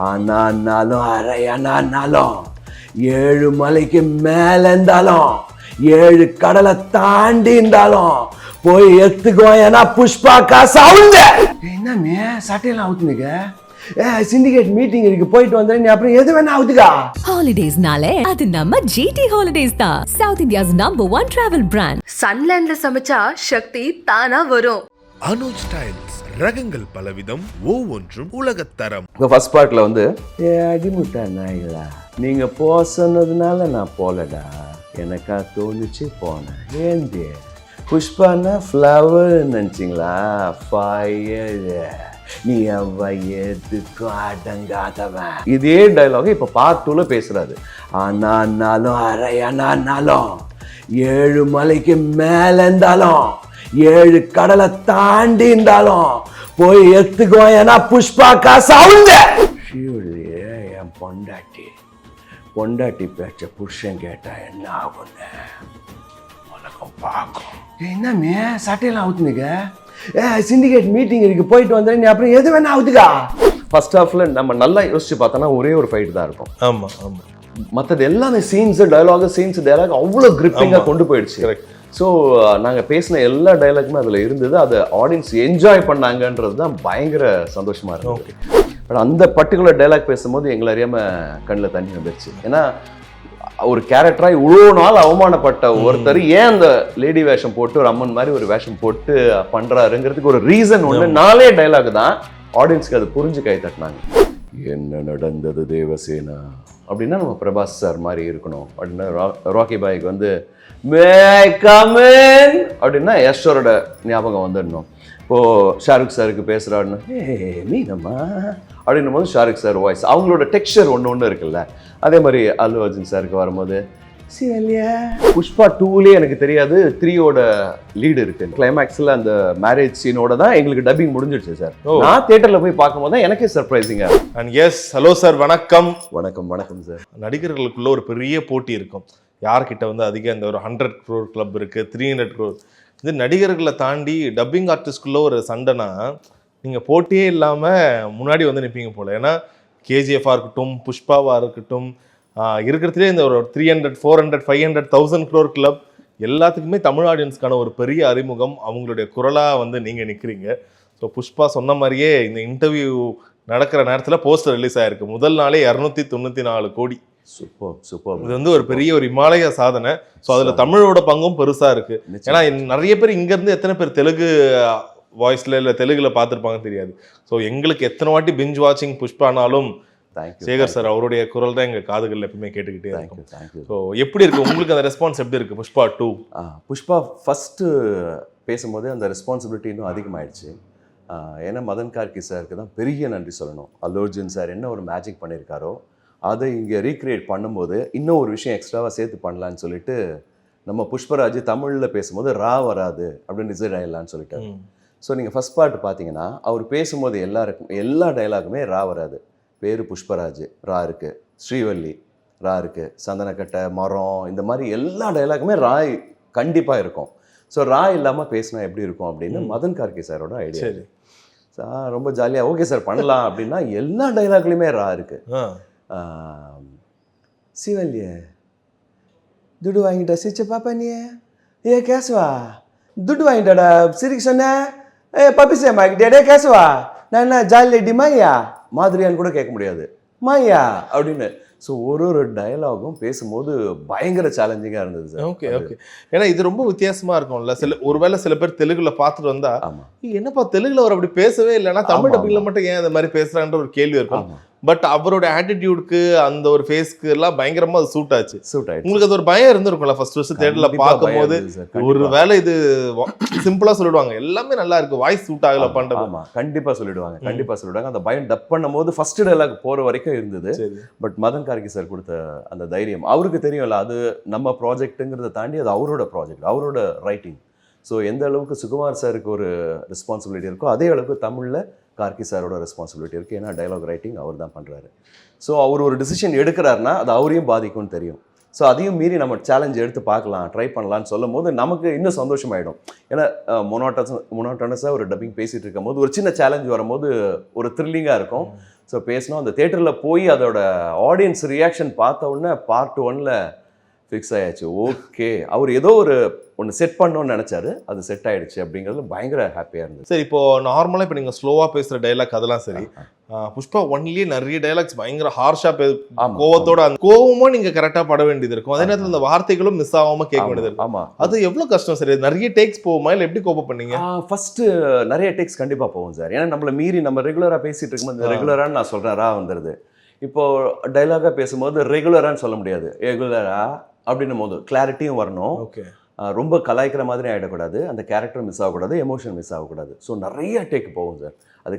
அண்ணான்னாலும் அரையண்ணான்னாலும் 7 மலைக்கு மேல இருந்தாலும் 7 கடலை தாண்டி இருந்தாலும் போய் எடுத்துக்கோ. ஏன்னா புஷ்பா காசு அவுங்க. என்னமே சட்டையெல்லாம் அவுத்துனுக்க? சிண்டிகேட் மீட்டிங் இருக்கு, போயிட்டு வந்தேன். நீ அப்புறம் எது வேணா அவுத்துக்கா. ஹாலிடேஸ்னாலே அது நம்ம ஜிடி ஹாலிடேஸ் தான். South India's number 1 travel brand. சன்லேண்ட்ல சமைச்சா சக்தி தானா வரும். அனுஜ் ஸ்டைல்ஸ் ரகங்கள் பலவிதம், ஒவ்வொன்றும் உலகத்தரம். ஃபர்ஸ்ட் பார்ட்ல வந்து அடிமுட்டா நாய்களா, நீங்க போ சொன்னதுனால நான் போலடா, எனக்கா தோணுச்சு போனேன். ஏந்தி புஷ்பானா ஃப்ளவர் நினச்சிங்களா? ஃபயர், நீ அவ எதுக்கும் அடங்காதவன். இதே டைலாக் இப்போ பார்ட் 2ல பேசுறாரு. ஆனாலும் அரையனாலும் 7 மலைக்கு மேல இருந்தாலும் 7 கடலை தாண்டி இருந்தாலும் போய் எடுத்துக்கோ. ஏன்னா புஷ்பா காசு அவுங்க. என் பொண்டாட்டி பேச்ச புருஷன் கேட்டா என்ன ஆகுன்னு உனக்கும் பார்க்கும். என்னமே சட்டையெல்லாம் அவுத்துனுக்க? சிண்டிகேட் மீட்டிங் இருக்கு, போயிட்டு வந்தேன். நீ அப்புறம் எது வேணா அவுத்துக்கா. ஃபர்ஸ்ட் ஹாஃப்ல நம்ம நல்லா யோசிச்சு பார்த்தோன்னா ஒரே ஒரு ஃபைட் தான் இருக்கும். ஆமா ஆமா, மற்றது எல்லாமே சீன்ஸ் டயலாக் அவ்வளோ கிரிப்பிங்காக கொண்டு போயிடுச்சு. ஸோ நாங்கள் பேசின எல்லா டைலாக்குமே அதில் இருந்தது. அதை ஆடியன்ஸ் என்ஜாய் பண்ணாங்கன்றது தான் பயங்கர சந்தோஷமா இருந்தது. பட் அந்த பர்டிகுலர் டைலாக் பேசும்போது எங்களை அறியாமல் கண்ணில் தண்ணி வந்துருச்சு. ஏன்னா ஒரு கேரக்டராக இவ்வளோ நாள் அவமானப்பட்ட ஒருத்தர் ஏன் அந்த லேடி வேஷம் போட்டு ஒரு அம்மன் மாதிரி ஒரு வேஷம் போட்டு பண்ணுறாருங்கிறதுக்கு ஒரு ரீசன் ஒன்று. 4 டைலாக் தான் ஆடியன்ஸ்க்கு அது புரிஞ்சு கை தட்டினாங்க. என்ன நடந்தது தேவசேனா அப்படின்னா நம்ம பிரபாஸ் சார் மாதிரி இருக்கணும் அப்படின்னா, ராக்கி பாய்க்கு வந்து மே கம் இன் அப்படின்னா யஷோரோட ஞாபகம் வந்துடணும். இப்போது ஷாருக் சாருக்கு பேசுகிறாருன்னு மீனம்மா அப்படின்னும் போது ஷாருக் சார் வாய்ஸ், அவங்களோட டெக்ஸ்சர் ஒன்று இருக்குல்ல. அதே மாதிரி அல்லு அர்ஜுன் சாருக்கு வரும்போது சிவல்யா. புஷ்பா 2லயே எனக்கு தெரியாது 3யோட லீடு இருக்கு. கிளைமேக்ஸில் அந்த மேரேஜ் சீனோட தான் எங்களுக்கு டப்பிங் முடிஞ்சிடுச்சு சார். நான் தியேட்டரில் போய் பார்க்கும்போது தான் எனக்கே சர்ப்ரைசிங்கா. அண்ட் எஸ், ஹலோ சார், வணக்கம். வணக்கம் வணக்கம் சார். நடிகர்களுக்குள்ள ஒரு பெரிய போட்டி இருக்கும். யார்கிட்ட வந்து அதிகம் இந்த ஒரு 100 crore கிளப் இருக்கு, 300 crore. இது நடிகர்களை தாண்டி டப்பிங் ஆர்டிஸ்ட்குள்ள ஒரு சண்டைனா நீங்கள் போட்டியே இல்லாமல் முன்னாடி வந்து நிற்பீங்க போல. ஏன்னா கேஜிஎஃபாக இருக்கட்டும், புஷ்பாவாக இருக்கட்டும், இருக்கிறதுலே இந்த ஒரு 300, 400, 500, 1000 crore கிளப் எல்லாத்துக்குமே தமிழ் ஆடியன்ஸ்க்கான ஒரு பெரிய அறிமுகம். அவங்களுடைய குரலாக வந்து நீங்கள் நிற்கிறீங்க. ஸோ புஷ்பா சொன்ன மாதிரியே இந்த இன்டர்வியூ நடக்கிற நேரத்தில் போஸ்டர் ரிலீஸ் ஆகிருக்கு. முதல் நாளே 294 கோடி. சூப்பர். இது வந்து ஒரு பெரிய ஒரு இமாலய சாதனை. ஸோ அதில் தமிழோட பங்கும் பெருசாக இருக்குது. ஏன்னா நிறைய பேர் இங்கேருந்து எத்தனை பேர் தெலுங்கு வாய்ஸில் இல்லை தெலுங்குல பார்த்துருப்பாங்க தெரியாது. ஸோ எங்களுக்கு எத்தனை வாட்டி பிஞ்ச் வாட்சிங் புஷ்பானாலும் சேகர் சார் அவருடைய குரல் தான் எங்கள் காதுகளில் எப்பவுமே கேட்டுக்கிட்டே இருக்கும். ஸோ எப்படி இருக்குது உங்களுக்கு அந்த ரெஸ்பான்ஸ்? எப்படி இருக்குது புஷ்பா 2? புஷ்பா ஃபஸ்ட்டு பேசும்போதே அந்த ரெஸ்பான்சிபிலிட்டி இன்னும் அதிகமாகிடுச்சு. ஏன்னா மதன் கார்கி சாருக்கு தான் பெரிய நன்றி சொல்லணும். அல்லு அர்ஜுன் சார் என்ன ஒரு மேஜிக் பண்ணியிருக்காரோ அதை இங்கே ரீக்ரியேட் பண்ணும்போது இன்னும் ஒரு விஷயம் எக்ஸ்ட்ராவாக சேர்த்து பண்ணலான்னு சொல்லிட்டு நம்ம புஷ்பராஜ் தமிழில் பேசும்போது ரா வராது அப்படின்னு டிசைட் ஆகிடலான்னு சொல்லிட்டாரு. ஸோ நீங்கள் ஃபஸ்ட் பார்ட் பார்த்தீங்கன்னா அவர் பேசும்போது எல்லா டைலாகுமே ரா வராது. பேர் புஷ்பராஜ், ரா இருக்குது. ஸ்ரீவல்லி ரா இருக்குது. சந்தனக்கட்டை, மரம், இந்த மாதிரி எல்லா டைலாகுமே ரா கண்டிப்பாக இருக்கும். ஸோ ரா இல்லாமல் பேசினா எப்படி இருக்கும் அப்படின்னு மதன் கார்கி சாரோட ஐடியா. சார் ரொம்ப ஜாலியாக ஓகே சார் பண்ணலாம் அப்படின்னா எல்லா டைலாக்லையுமே ரா இருக்குது. சிவல்ய துட்டு வாங்கிட்டா சிரிச்ச பாப்பா நீ ஏ கேசுவா துட்டு வாங்கிட்டாடா சிரிக்க சொன்ன பப்பிசே மாக்கிட்டே கேசுவா நான் என்ன ஜாலியடி மாயா மாதிரியான்னு கூட கேட்க முடியாது மாயா அப்படின்னு. ஸோ ஒரு டயலாகும் பேசும்போது பயங்கர சேலஞ்சிங்காக இருந்தது சார். Okay okay. ஏன்னா இது ரொம்ப வித்தியாசமாக இருக்கும்ல. ஒருவேளை சில பேர் தெலுங்குல பார்த்துட்டு வந்தா என்னப்பா தெலுங்குல அவர் அப்படி பேசவே இல்லைன்னா தமிழ் டப்பிங்ல மட்டும் ஏன் அந்த மாதிரி பேசுறான்ற ஒரு கேள்வி இருக்கும். பட் அவரோட ஆட்டிடியூடுக்கு அந்த ஒரு ஃபேஸ்க்கு எல்லாம் பயங்கரமா அது சூட் ஆச்சு. உங்களுக்கு அது ஒரு பயம் இருந்திருக்கும்ல ஃபர்ஸ்ட் தியேட்டர்ல பார்க்கும்போது? ஒரு வேளை இது சிம்பிளா சொல்லிடுவாங்க எல்லாமே நல்லா இருக்கு, வாய்ஸ் சூட் ஆகல பண்றது. ஆமா கண்டிப்பா சொல்லிடுவாங்க. அந்த பயம் டப் பண்ணும்போது ஃபர்ஸ்ட் டயலாக் போற வரைக்கும் இருந்தது. பட் மதன் கார்கி சார் கொடுத்த அந்த தைரியம் அவருக்கு தெரியும்ல, அது நம்ம ப்ராஜெக்ட்டுங்கிறத தாண்டி அது அவரோட ப்ராஜெக்ட், அவரோட ரைட்டிங். ஸோ எந்த அளவுக்கு சுகுமார் சாருக்கு ஒரு ரெஸ்பான்சிபிலிட்டி இருக்கோ அதே அளவுக்கு தமிழில் கார்கி சாரோட ரெஸ்பான்சிபிலிட்டி இருக்குது. ஏன்னா டைலாக் ரைட்டிங் அவர் தான் பண்ணுறாரு. ஸோ அவர் ஒரு டிசிஷன் எடுக்கிறாருன்னா அது அவரையும் பாதிக்கும்னு தெரியும். ஸோ அதையும் மீறி நம்ம சேலஞ்ச் எடுத்து பார்க்கலாம், ட்ரை பண்ணலான்னு சொல்லும் போது நமக்கு இன்னும் சந்தோஷமாயிடும். ஏன்னா மொனோட்டனஸாக ஒரு டப்பிங் பேசிகிட்டு இருக்கும் போது ஒரு சின்ன சேலஞ்ச் வரும்போது ஒரு த்ரில்லிங்காக இருக்கும். ஸோ பேசினோம். அந்த தேட்டரில் போய் அதோட ஆடியன்ஸ் ரியாக்ஷன் பார்த்த உடனே பார்ட் 1ல் ஃபிக்ஸ் ஆயாச்சு. ஓகே, அவர் ஏதோ ஒன்று செட் பண்ணணும்னு நினச்சாரு, அது செட் ஆயிடுச்சு அப்படிங்கிறது பயங்கர ஹாப்பியாக இருந்தது. சரி, இப்போ நார்மலாக இப்போ நீங்கள் ஸ்லோவாக பேசுகிற டைலாக் அதெல்லாம் சரி, புஷ்பா 1லயே நிறைய டைலாக்ஸ் பயங்கர ஹார்ஷாக கோவத்தோட, அந்த கோவமும் நீங்கள் கரெக்டாக பட வேண்டியது இருக்கும். அதே நேரத்தில் இந்த வார்த்தைகளும் மிஸ் ஆகாமல் கேட்க வேண்டியது இருக்கும். ஆமாம், அது எவ்வளோ கஷ்டம் சார்? நிறைய டேக்ஸ் போகுமா இல்லை எப்படி கோப்ப பண்ணீங்க? ஃபர்ஸ்ட் நிறைய டேக்ஸ் கண்டிப்பாக போகும் சார். ஏன்னா நம்மளை மீறி நம்ம ரெகுலராக பேசிட்டு இருக்கும்போது ரெகுலரான்னு நான் சொல்கிறேன் வந்துடுது. இப்போ டைலாகாக பேசும்போது ரெகுலரான்னு சொல்ல முடியாது, ரெகுலரா அப்படின்னும் போது கிளாரிட்டியும் வரணும். ஓகே, ரொம்ப கலாய்க்கிற மாதிரி ஆகிடக்கூடாது, அந்த கேரக்டர் மிஸ் ஆகக்கூடாது, எமோஷன் மிஸ் ஆகக்கூடாது. ஸோ நிறைய டேக் போகும் சார். அது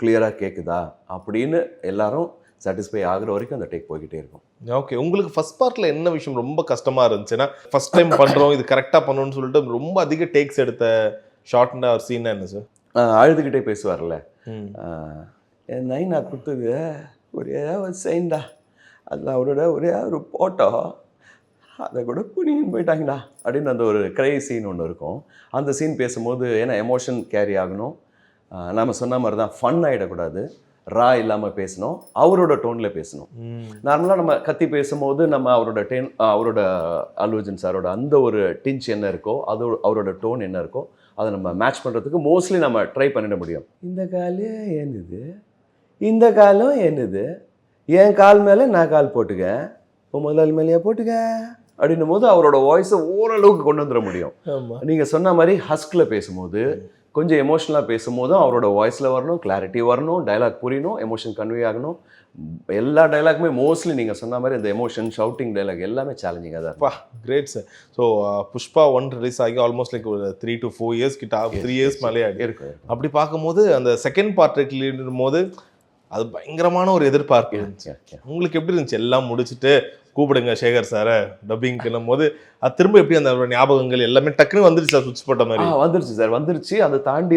கிளியராக கேட்குதா அப்படின்னு எல்லாரும் சாட்டிஸ்ஃபை ஆகுற வரைக்கும் அந்த டேக் போய்கிட்டே இருக்கும். ஓகே, உங்களுக்கு ஃபர்ஸ்ட் பார்ட்டில் என்ன விஷயம் ரொம்ப கஷ்டமாக இருந்துச்சுன்னா, ஃபர்ஸ்ட் டைம் பண்ணுறோம் இது கரெக்டாக பண்ணணும்னு சொல்லிட்டு ரொம்ப அதிக டேக்ஸ் எடுத்த ஷார்ட்னா ஒரு சீனா என்ன சார்? அழுதுகிட்டே பேசுவார்ல, நைனா கொடுத்தது ஒரே ஒரு சைன்டா, அதில் அவரோட ஒரே ஒரு போட்டோ, அதை கூட புனின்னு போயிட்டாங்கடா அப்படின்னு அந்த ஒரு க்ரை சீன் ஒன்று இருக்கும். அந்த சீன் பேசும்போது ஏன்னா எமோஷன் கேரி ஆகணும், நம்ம சொன்ன மாதிரி தான் ஃபன் ஆகிடக்கூடாது, ரா இல்லாமல் பேசணும், அவரோட டோனில் பேசணும். நார்மலாக நம்ம கத்தி பேசும்போது நம்ம அவரோட அல்லு அர்ஜுன் சாரோட அந்த ஒரு டிஞ்ச் என்ன இருக்கோ, அது அவரோட டோன் என்ன இருக்கோ அதை நம்ம மேட்ச் பண்ணுறதுக்கு மோஸ்ட்லி நம்ம ட்ரை பண்ணிட முடியும். இந்த காலே என்னது, இந்த காலம் என்னது, என் கால் மேலே நான் கால் போட்டுக்க, இப்போ முதலாளி மேலேயே போட்டுக்க அப்படின்னும் போது அவரோட வாய்ஸை ஓரளவுக்கு கொண்டு வந்துட முடியும். நீங்கள் சொன்ன மாதிரி ஹஸ்கில் பேசும்போது கொஞ்சம் எமோஷனலாக பேசும்போதும் அவரோட வாய்ஸில் வரணும், கிளாரிட்டி வரணும், டைலாக் புரியணும், எமோஷன் கன்வே ஆகணும். எல்லா டைலாக்குமே மோஸ்ட்லி நீங்கள் சொன்ன மாதிரி இந்த எமோஷன் ஷவுட்டிங் டைலாக் எல்லாமே சேலஞ்சிங்காக தான். பா, great sir. So Pushpa 1 release ஆகி ஆல்மோஸ்ட் லைக் ஒரு 3 to 4 years கிட்ட 3 years மேலே இருக்கு. அப்படி பார்க்கும்போது அந்த செகண்ட் பார்ட் ரிலீஸ் போது அது பயங்கரமான ஒரு எதிர்பார்ப்பு இருந்துச்சு. உங்களுக்கு எப்படி இருந்துச்சு? எல்லாம் முடிச்சுட்டு கூப்பிடுங்க சேகர் சாரை டப்பிங்க்குன்னும் போது அது திரும்ப எப்படி அந்த ஞாபகங்கள் எல்லாமே டக்குன்னு வந்துருச்சு சார்? சுவிட்ச் போட்ட மாதிரி வந்துருச்சு சார், வந்துருச்சு. அதை தாண்டி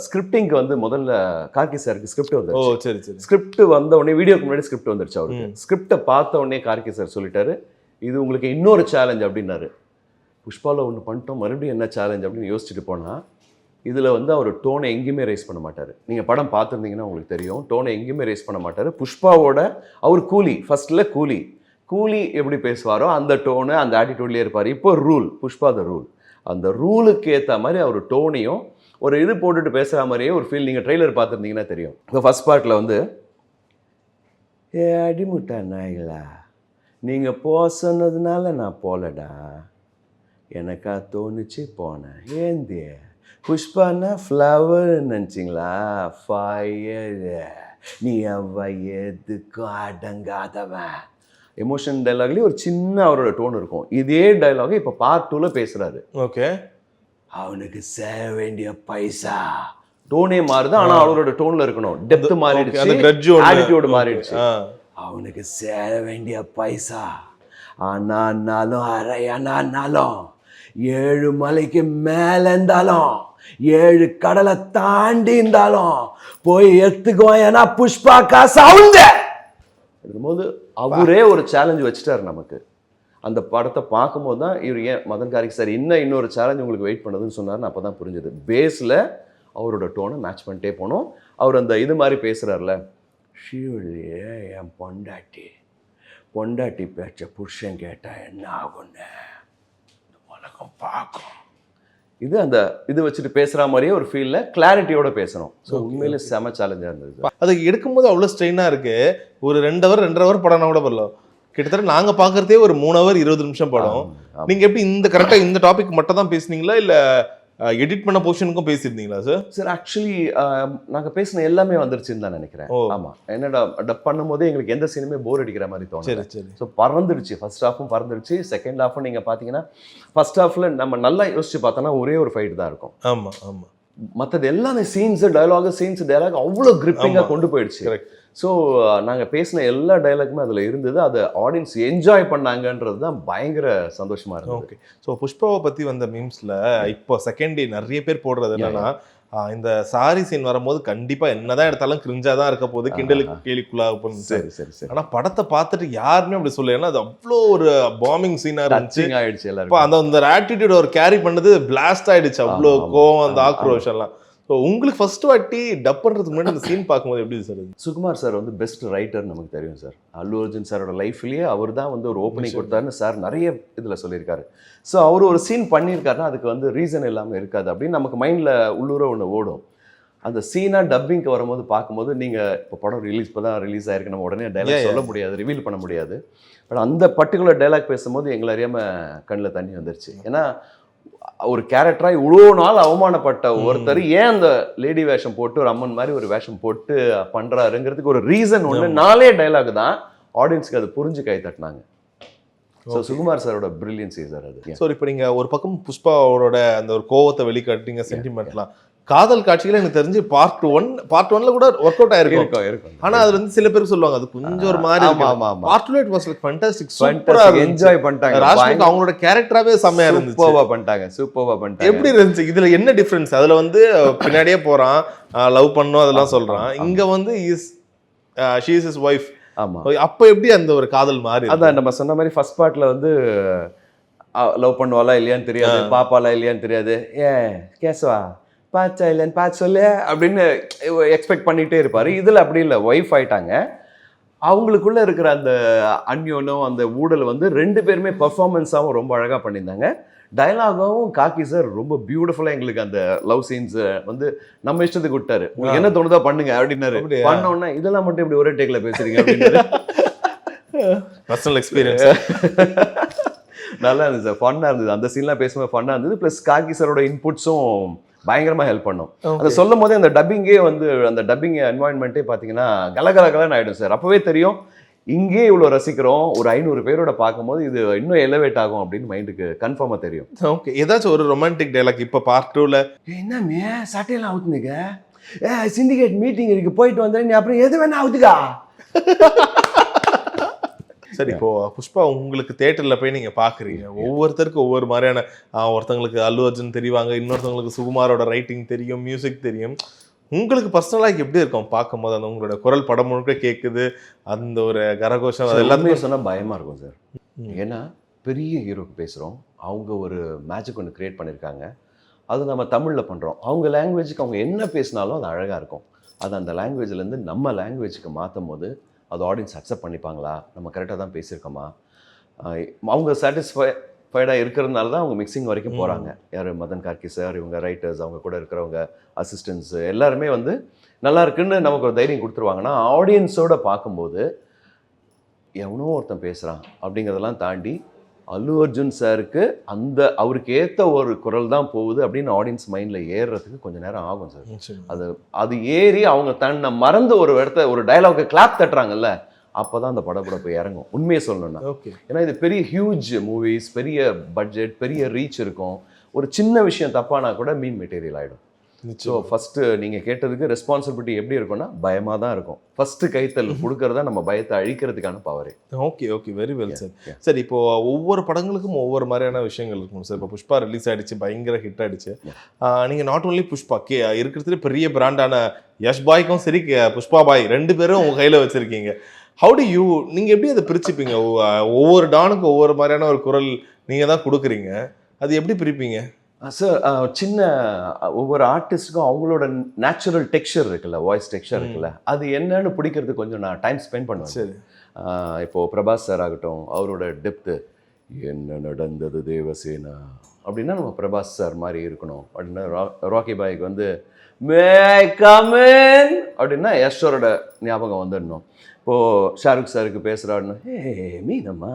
ஸ்கிரிப்டிங்க்கு முதல்ல கார்கி சாருக்கு ஸ்கிரிப்ட் வந்து, ஓ சரி சரி, ஸ்கிரிப்ட் வந்த உடனே வீடியோக்கு முன்னாடி ஸ்கிரிப்ட் வந்துருச்சு. அவருக்கு ஸ்கிரிப்டை பார்த்த உடனே கார்கி சார் சொல்லிட்டாரு, இது உங்களுக்கு இன்னொரு சேலஞ்ச் அப்படின்னாரு. புஷ்பாவில் ஒன்று பண்ணிட்டோம், மறுபடியும் என்ன சேலஞ்ச் அப்படின்னு யோசிச்சுட்டு போனால், இதில் அவர் டோனை எங்கேயுமே ரைஸ் பண்ண மாட்டார். நீங்கள் படம் பார்த்துருந்தீங்கன்னா உங்களுக்கு தெரியும், டோனை எங்கேயுமே ரைஸ் பண்ண மாட்டார். புஷ்பாவோட அவர் கூலி, ஃபர்ஸ்ட்டில் கூலி எப்படி பேசுவாரோ அந்த டோனு அந்த ஆட்டிடியூட்லேயே இருப்பார். இப்போ புஷ்பா த ரூல், அந்த ரூலுக்கு ஏற்ற மாதிரி அவர் டோனையும் ஒரு இது போட்டுட்டு பேசுகிற மாதிரியே ஒரு ஃபீல். நீங்கள் ட்ரெய்லர் பார்த்துருந்தீங்கன்னா தெரியும். இப்போ ஃபர்ஸ்ட் பார்ட்டில் அடிமுட்டா நாய்களா, நீங்கள் போக சொன்னதுனால நான் போகலடா, எனக்கா தோணுச்சு போனேன். ஏந்தி புஷ்பானா ஃப்ளவர் நினச்சிங்களா, ஃபயர், நீ அவ எதுக்கும் அடங்காதவன். எமோஷன் டைலாக்லேயே ஒரு சின்ன அவரோட டோன் இருக்கும். இதே டைலாக இப்போ பார்ட் 2ல் பேசுகிறாரு. ஓகே, அவனுக்கு சேர வேண்டிய பைசா, டோனே மாறுது, ஆனால் அவரோட டோனில் இருக்கணும். டெப்த் மாறிடுச்சு, ஆட்டிடியூடு மாறிடுச்சு. அவனுக்கு சேர வேண்டிய பைசா ஆனாலும் அரையானாலும் 7 மலைக்கு மேலே இருந்தாலும் 7 கடலை தாண்டி இருந்தாலும் போய் எடுத்துக்குவோம், ஏன்னா புஷ்பா காசு அவங்க இருக்கும்போது அவரே ஒரு சேலஞ்ச் வச்சுட்டாரு நமக்கு. அந்த படத்தை பார்க்கும்போது தான் இவர் ஏன் மதன் கார்கி சார் இன்னொரு சேலஞ்ச் உங்களுக்கு வெயிட் பண்ணதுன்னு சொன்னார்னு அப்போ தான் புரிஞ்சுது. பேஸில் அவரோட டோனை மேட்ச் பண்ணிட்டே போனோம். அவர் அந்த இது மாதிரி பேசுகிறார்ல, ஷீவலியே என் பொண்டாட்டி பேச்ச புருஷன் கேட்டால் என்ன ஆகுன்னு உலகம் பார்க்கும். இது வச்சுட்டு பேசுகிற மாதிரியே ஒரு ஃபீலில் கிளாரிட்டியோட பேசணும். ஸோ உண்மையிலே செம சேலஞ்சாக இருந்தது. அது எடுக்கும்போது அவ்வளோ ஸ்ட்ரெயினாக இருக்குது. ஒரு 2 hour 2.5 hour படம்னா கூட பண்ணலாம். கிட்டத்தட்ட நாங்கள் பார்க்குறதே ஒரு 3 hour 20 நிமிஷம் படம். நீங்கள் எப்படி கரெக்டாக இந்த டாபிக் மட்டும் தான் பேசுனீங்களா இல்லை எடிட் பண்ண போர்ஷனுக்கும் பேசியிருந்தீங்களா சார்? சார் ஆக்சுவலி நாங்கள் பேசின எல்லாமே வந்துருச்சுன்னு தான் நினைக்கிறேன். ஆமாம், என்னடா டப் பண்ணும்போது எங்களுக்கு எந்த சீனுமே போர் அடிக்கிற மாதிரி தோணும். சரி சரி. ஸோ பறந்துடுச்சு, ஃபர்ஸ்ட் ஹாஃபும் பறந்துடுச்சு. செகண்ட் ஹாஃபும் நீங்கள் பார்த்தீங்கன்னா ஃபர்ஸ்ட் ஹாஃபில் நம்ம நல்லா யோசிச்சு பார்த்தோன்னா ஒரே ஒரு ஃபைட் தான் இருக்கும். ஆமாம் ஆமாம், மற்றது எல்லாமே டைலாக் அவ்வளோ கிரிப்பிங்காக கொண்டு போயிடுச்சு. ஸோ நாங்கள் பேசின எல்லா டைலாக்குமே அதில் இருந்தது. அதை ஆடியன்ஸ் என்ஜாய் பண்ணாங்கன்றது தான் பயங்கர சந்தோஷமாக இருந்தது. ஓகே, ஸோ புஷ்பாவை பற்றி வந்த மீம்ஸில் இப்போ செகண்ட் டே நிறைய பேர் போடுறது என்னன்னா, இந்த சாரி சீன் வரும்போது கண்டிப்பாக என்னதான் எடுத்தாலும் கிரிஞ்சாக தான் இருக்க போகுது, கிண்டலுக்கு கேலிக்குள்ளாக போகுது. சரி சரி சரி. ஆனால் படத்தை பார்த்துட்டு யாருமே அப்படி சொல்ல, ஏன்னா அது அவ்வளோ ஒரு பாம்பிங் சீனாக இருந்துச்சு. ஆயிடுச்சு எல்லாரும். இப்போ அந்த ஆட்டிடியூட் ஒரு கேரி பண்ணது பிளாஸ்ட் ஆயிடுச்சு. அவ்வளோ கோவம், அந்த ஆக்ரோஷம் எல்லாம். ஸோ உங்களுக்கு ஃபர்ஸ்ட் வாட்டி டப் பண்ணுறதுக்கு முன்னாடி அந்த சீன் பார்க்கும்போது எப்படி சார் அது? சுகுமார் சார் வந்து பெஸ்ட் ரைட்டர் நமக்கு தெரியும் சார். அல்லு அர்ஜுன் சாரோட லைஃப்லேயே அவர் தான் வந்து ஒரு ஓப்பனிங் கொடுத்தாருன்னு சார் நிறைய இதில் சொல்லியிருக்காரு. ஸோ அவர் ஒரு சீன் பண்ணியிருக்காருன்னா அதுக்கு வந்து ரீசன் இல்லாமல் இருக்காது அப்படின்னு நமக்கு மைண்டில் உள்ளூர ஒன்று ஓடும். அந்த சீனாக டப்பிங்க்கு வரும்போது பார்க்கும்போது நீங்கள் இப்போ படம் இப்போ தான் ரிலீஸ் ஆயிருக்கு, நம்ம உடனே டைலாக் சொல்ல முடியாது, ரிவீல் பண்ண முடியாது. பட் அந்த பர்டிகுலர் டைலாக் பேசும்போது எங்களை அறியாமல் கண்ணில் தண்ணி வந்துருச்சு. ஏன்னா ஒரு கேரக்டரா இவ்வளோ நாள் அவமானப்பட்ட ஒருத்தர் ஏன் அந்த லேடி வேஷம் போட்டு ஒரு அம்மன் மாதிரி ஒரு வேஷம் போட்டு பண்றாருங்கிறதுக்கு ஒரு ரீசன் ஒன்று 4 டைலாக் தான் ஆடியன்ஸ்க்கு அது புரிஞ்சு கை தட்டினாங்க. ஸோ சுகுமார் சாரோட பிரில்லியன்சி சார் அது. ஸோ இப்போ நீங்க ஒரு பக்கம் புஷ்பாவோட அந்த ஒரு கோவத்தை வெளிக்காட்டிங்க, சென்டிமெண்ட்லாம் காதல் காட்சிகள் எனக்கு தெரிஞ்சு பார்ட் 1ல கூட ஒர்க் அவுட் ஆயிருக்கும். ஆனா அது வந்து சில பேர் சொல்லுவாங்க அது கொஞ்சம் ஒரு மாதிரி part 2 it was like fantastic, சூப்பரா என்ஜாய் பண்ணிட்டாங்க. ராஷ்மிகா அவங்களோட கேரக்டராவே செமையா இருந்துச்சு, சூப்பரா பண்ணிட்டாங்க. எப்படி இருந்துச்சு? இதுல என்ன டிஃபரன்ஸ்? அதுல வந்து பின்னாடியே போறான், லவ் பண்ணோம் அதெல்லாம் சொல்றான். இங்க வந்து ஷீ இஸ் ஹிஸ் வைஃப். ஆமா, அப்ப எப்படி அந்த ஒரு காதல் மாறி? அதான் நம்ம சொன்ன மாதிரி ஃபர்ஸ்ட் பார்ட்ல வந்து லவ் பண்ணுவாளா இல்லையான்னு தெரியாது, பாப்பாளா இல்லையான்னு தெரியாது, கேசவா பாச்சா இல்லைன்னு பார்த்து சொல்லு அப்படின்னு எக்ஸ்பெக்ட் பண்ணிகிட்டே இருப்பார். இதில் அப்படி இல்லை, ஒய்ஃப் ஆயிட்டாங்க. அவங்களுக்குள்ள இருக்கிற அந்த அந்யோனம் அந்த ஊடல் வந்து 2 பேருமே பர்ஃபார்மன்ஸாகவும் ரொம்ப அழகாக பண்ணியிருந்தாங்க. டயலாகவும் காக்கி சார் ரொம்ப பியூட்டிஃபுல்லாக எங்களுக்கு அந்த லவ் சீன்ஸ் வந்து நம்ம இஷ்டத்துக்கு விட்டாரு. உங்களுக்கு என்ன தோணுதோ பண்ணுங்க அப்படின்னாரு. பண்ணோன்னா இதெல்லாம் மட்டும் இப்படி ஒரே டேக்கில் பேசுறீங்க அப்படின்னாரு. பர்சனல் எக்ஸ்பீரியன்ஸ் நல்லா இருந்துச்சு சார், ஃபன்னாக இருந்தது. அந்த சீன்லாம் பேசும்போது ஃபன்னாக இருந்தது. ப்ளஸ் காக்கி சாரோட இன்புட்ஸும் பயங்கரமா ஹெல்ப் பண்ணும். அதை சொல்லும் போதே அந்த டப்பிங்கே வந்து அந்த டப்பிங் என்வாயன்மெண்ட்டே பார்த்தீங்கன்னா கலகலகலன்னு ஆயிடும் சார். அப்பவே தெரியும் இங்கே இவ்வளோ ரசிக்கிறோம், ஒரு 500 பேரோட பார்க்கும்போது இது இன்னும் எலவேட் ஆகும் அப்படின்னு மைண்டுக்கு கன்ஃபார்மாக தெரியும். ஓகே, ஏதாச்சும் ஒரு ரொமான்டிக் டைலாக் இப்போ பார்ட் 2ல என்னமே சட்டையெல்லாம் அவுத்துனுங்க, சிண்டிகேட் மீட்டிங் இருக்கு போயிட்டு வந்தேன், நீ அப்புறம் எது வேணா அவுத்துக்கா. சரி, இப்போ புஷ்பா உங்களுக்கு தியேட்டர்ல போய் நீங்க பாக்குறீங்க, ஒவ்வொருத்தருக்கும் ஒவ்வொரு மாதிரியான ஒருத்தவங்களுக்கு அல்லு அர்ஜுன் தெரிவாங்க, இன்னொருத்தவங்களுக்கு சுகுமாரோட ரைட்டிங் தெரியும், மியூசிக் தெரியும். உங்களுக்கு பர்சனலாக எப்படி இருக்கும் பார்க்கும்போது? அந்த உங்களோட குரல் படம் முழுக்க கேட்குது, அந்த ஒரு கரகோஷம் எல்லாமே சொன்னால் பயமா இருக்கும் சார். ஏன்னா பெரிய ஹீரோக்கு பேசுகிறோம், அவங்க ஒரு மேஜிக் ஒன்று கிரியேட் பண்ணியிருக்காங்க, அது நம்ம தமிழில் பண்ணுறோம். அவங்க லாங்குவேஜுக்கு அவங்க என்ன பேசினாலும் அது அழகாக இருக்கும். அது அந்த லாங்குவேஜ்லேருந்து நம்ம லாங்குவேஜுக்கு மாற்றும் போது அது ஆடியன்ஸ் அக்செப்ட் பண்ணிப்பாங்களா, நம்ம கரெக்டாக தான் பேசியிருக்கோமா, அவங்க சாட்டிஸ்ஃபைடாக இருக்கிறதுனால தான் அவங்க மிக்சிங் வரைக்கும் போகிறாங்க. யார் மதன் கார்கி சார், இவங்க ரைட்டர்ஸ், அவங்க கூட இருக்கிறவங்க அசிஸ்டன்ட்ஸ் எல்லாருமே வந்து நல்லா இருக்குன்னு நமக்கு ஒரு தைரியம் கொடுத்துருவாங்கன்னா, ஆடியன்ஸோடு பார்க்கும்போது எவனோ ஒருத்தன் பேசுகிறான் அப்படிங்கிறதெல்லாம் தாண்டி அல்லு அர்ஜுன் சாருக்கு அந்த அவருக்கு ஏற்ற ஒரு குரல் தான் போகுது அப்படின்னு ஆடியன்ஸ் மைண்டில் ஏறுறதுக்கு கொஞ்சம் நேரம் ஆகும் சார். அது ஏறி அவங்க தன்னை மறந்து ஒரு இடத்த ஒரு டயலாக்கு கிளாப் தட்டுறாங்கல்ல, அப்போ தான் அந்த படப்படப்பு இறங்கும். உண்மையை சொல்லணும்னா, ஏன்னா இது பெரிய ஹியூஜ் மூவிஸ், பெரிய பட்ஜெட், பெரிய ரீச் இருக்கும். ஒரு சின்ன விஷயம் தப்பானா கூட மீன் மெட்டீரியல் ஆகிடும். ஸோ ஃபஸ்ட்டு நீங்கள் கேட்டதுக்கு ரெஸ்பான்சிபிலிட்டி எப்படி இருக்கும்னா பயமாக தான் இருக்கும். ஃபஸ்ட்டு கைத்தல் கொடுக்கறதா நம்ம பயத்தை அழிக்கிறதுக்கான பவரே. Okay, very well sir. சரி, இப்போ ஒவ்வொரு படங்களுக்கும் ஒவ்வொரு மாதிரியான விஷயங்கள் இருக்கும் சார். இப்போ புஷ்பா ரிலீஸ் ஆகிடுச்சு, பயங்கர ஹிட் ஆகிடுச்சு. நீங்கள் நாட் ஓன்லி புஷ்பா, இருக்கிறதுல பெரிய பிராண்டான யஷ் பாய்க்கும் சரி, புஷ்பா பாய் 2 பேரும் உங்கள் கையில் வச்சுருக்கீங்க. ஹவு டு யூ, நீங்கள் எப்படி அதை பிரிச்சுப்பீங்க? ஒவ்வொரு டானுக்கும் ஒவ்வொரு மாதிரியான ஒரு குரல் நீங்கள் தான் கொடுக்குறீங்க, அது எப்படி பிரிப்பீங்க சார்? சின்ன ஒவ்வொரு ஆர்டிஸ்ட்டுக்கும் அவங்களோட நேச்சுரல் டெக்ஸ்சர் இருக்குல்ல, வாய்ஸ் டெக்ஸ்சர் இருக்குல்ல, அது என்னன்னு பிடிக்கிறதுக்கு கொஞ்சம் நான் டைம் ஸ்பெண்ட் பண்ணுவேன். சரி, இப்போது பிரபாஸ் சார் ஆகட்டும், அவரோட டெப்த்து என்ன நடந்தது தேவசேனா அப்படின்னா நம்ம பிரபாஸ் சார் மாதிரி இருக்கணும். அப்படின்னா ராக்கி பாய்க்கு வந்து மே கம் இன் அப்படின்னா யஷோரோட ஞாபகம் வந்துடணும். இப்போது ஷாருக் சாருக்கு பேசுகிறாருன்னு மீனம்மா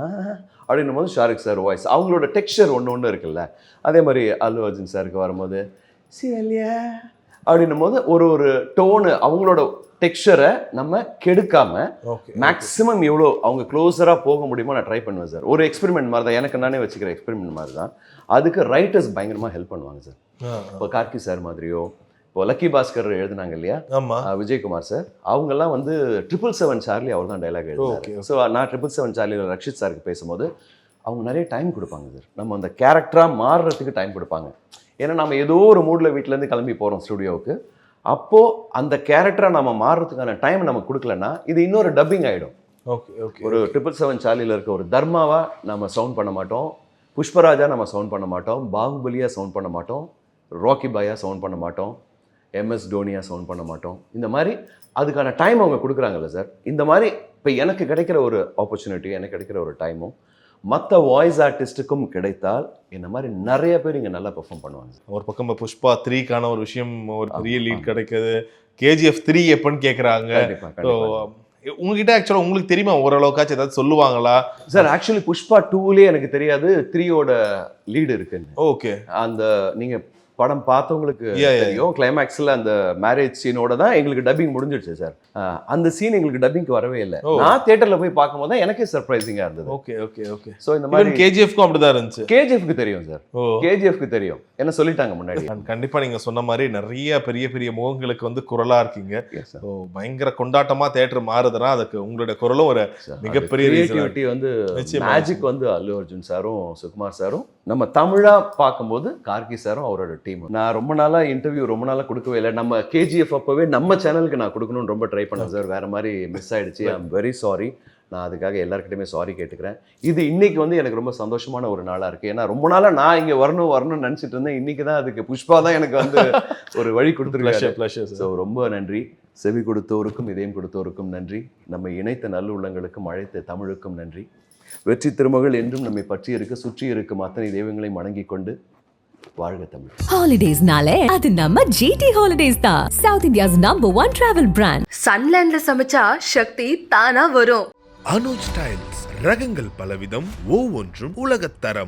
அப்படின்னும் போது ஷாருக் சார் வாய்ஸ், அவங்களோட டெக்ஸ்சர் ஒன்று இருக்குல்ல. அதே மாதிரி அல்லு அர்ஜுன் சாருக்கு வரும்போது சிவல்யா அப்படின்னும் போது ஒரு டோனு அவங்களோட டெக்ஸ்சரை நம்ம கெடுக்காமல் மேக்ஸிமம் எவ்வளோ அவங்க க்ளோஸராக போக முடியுமோ நான் ட்ரை பண்ணுவேன் சார். ஒரு எக்ஸ்பெரிமெண்ட் மாதிரி தான், எனக்கு நானே வச்சுக்கிற எக்ஸ்பெரிமெண்ட் மாதிரி தான். அதுக்கு ரைட்டர்ஸ் பயங்கரமாக ஹெல்ப் பண்ணுவாங்க சார். இப்போ கார்கி சார் மாதிரியோ, இப்போ லக்கி பாஸ்கர் எழுதுனாங்க இல்லையா, விஜயகுமார் சார், அவங்கெல்லாம் வந்து 777 சார்லி அவர் தான் டைலாக் எழுதுனாரு. ஸோ நான் 777 சார்லியில் ரக்ஷித் சாருக்கு பேசும்போது அவங்க நிறைய டைம் கொடுப்பாங்க சார். நம்ம அந்த கேரக்டராக மாறுறதுக்கு டைம் கொடுப்பாங்க. ஏன்னா நம்ம ஏதோ ஒரு மூடில் வீட்டிலேருந்து கிளம்பி போகிறோம் ஸ்டுடியோவுக்கு, அப்போது அந்த கேரக்டரை நம்ம மாறுறதுக்கான டைம் நம்ம கொடுக்கலன்னா இது இன்னொரு டப்பிங் ஆகிடும். ஒரு 777 சார்லியில் இருக்க ஒரு தர்மாவா நம்ம சவுண்ட் பண்ண மாட்டோம், புஷ்பராஜா நம்ம சவுண்ட் பண்ண மாட்டோம், பாகுபலியாக சவுண்ட் பண்ண மாட்டோம், ராக்கி பாயா சவுண்ட் பண்ண மாட்டோம். MS டோனியா சவுண்ட் பண்ண மாட்டோம். இந்த மாதிரி அதுக்கான டைம் அவங்க கொடுக்குறாங்கல்ல சார். இந்த மாதிரி இப்போ எனக்கு கிடைக்கிற ஒரு ஆப்பர்ச்சுனிட்டி, எனக்கு கிடைக்கிற ஒரு டைமும் மற்ற வாய்ஸ் ஆர்டிஸ்ட்டுக்கும் கிடைத்தால் இந்த மாதிரி நிறைய பேர் இங்கே நல்லா பெர்ஃபார்ம் பண்ணுவாங்க. ஒரு பக்கம் இப்போ புஷ்பா 3க்கான ஒரு விஷயம், ஒரு பெரிய லீட் கிடைக்குது. KGF 3 எப்பன்னு கேட்குறாங்க. உங்ககிட்ட ஆக்சுவலாக உங்களுக்கு தெரியுமா ஓரளவுக்காச்சும் ஏதாவது சொல்லுவாங்களா சார்? ஆக்சுவலி புஷ்பா 2லேயே எனக்கு தெரியாது 3யோட லீடு இருக்குன்னு. ஓகே, அந்த நீங்க படம் பார்த்தவங்களுக்கு தெரியும். கிளைமேக்ஸ்ல அந்த மேரேஜ் சீனோட தான் எங்களுக்கு டப்பிங் முடிஞ்சிடுச்சு சார். அந்த சீன் எங்களுக்கு டப்பிங்க்கு வரவே இல்லை. நான் தியேட்டர்ல போய் பார்க்கும்போது தான் எனக்கே சர்ப்ரைசிங்கா இருந்தது. Okay okay okay. ஸோ இந்த மாதிரி KGF-க்கும் அப்படிதான் இருந்துச்சு. KGF-க்கு தெரியும் சார். KGF-க்கு தெரியும், என்ன சொல்லிட்டாங்க முன்னாடி. கண்டிப்பா நீங்க சொன்ன மாதிரி நிறைய பெரிய பெரிய முகங்களுக்கு வந்து குரலா இருக்கீங்க. பயங்கர கொண்டாட்டமா தியேட்டர் மாறுதுன்னா அதுக்கு உங்களுடைய குரலும் ஒரு மிகப்பெரிய கிரியேட்டிவிட்டி வந்து மேஜிக் வந்து அல்லு அர்ஜுன் சாரும் சுகுமார் சாரும், நம்ம தமிழா பார்க்கும்போது கார்கி சாரும் அவரோட டீம். நான் ரொம்ப நாளா இன்டர்வியூ ரொம்ப நாளா கொடுக்கவே இல்லை. நம்ம KGF அப்பவே நம்ம சேனலுக்கு நான் கொடுக்கணும்னு ரொம்ப ட்ரை பண்ணேன் சார். வேற மாதிரி மிஸ் ஆயிடுச்சு. I am very sorry. நான் அதுக்காக எல்லாருக்கிட்டையுமே சாரி கேட்டுக்கிறேன். இது இன்னைக்கு வந்து எனக்கு ரொம்ப சந்தோஷமான ஒரு நாளா இருக்கு. ஏன்னா ரொம்ப நாளா நான் இங்க வரணும்னு நினைச்சிட்டு இருந்தேன். இன்னைக்கு தான் அதுக்கு புஷ்பா தான் எனக்கு வந்து ஒரு வழி கொடுத்துருக்காங்க. ஸோ ரொம்ப நன்றி. செவி கொடுத்தோருக்கும் இதயம் கொடுத்தோருக்கும் நன்றி. நம்ம இணைத்த நல்லுள்ளங்களுக்கும் அழைத்த தமிழுக்கும் நன்றி. வெற்றி திருமகள் என்றும் நம்மை பற்றி இருக்க சுற்றி இருக்கும் அத்தனை தெய்வங்களை வணங்கிக் கொண்டு வாழ்க தமிழ். ஹாலிடேஸ்னாலே அது நம்ம GT ஹாலிடேஸ் தான். South India's #1 travel brand. சன்லேண்ட்ல சமைச்சா சக்தி தானா வரும். அனுஜ் ஸ்டைல்ஸ் ரகங்கள் பலவிதம், ஒவ்வொன்றும் உலகத்தரம்.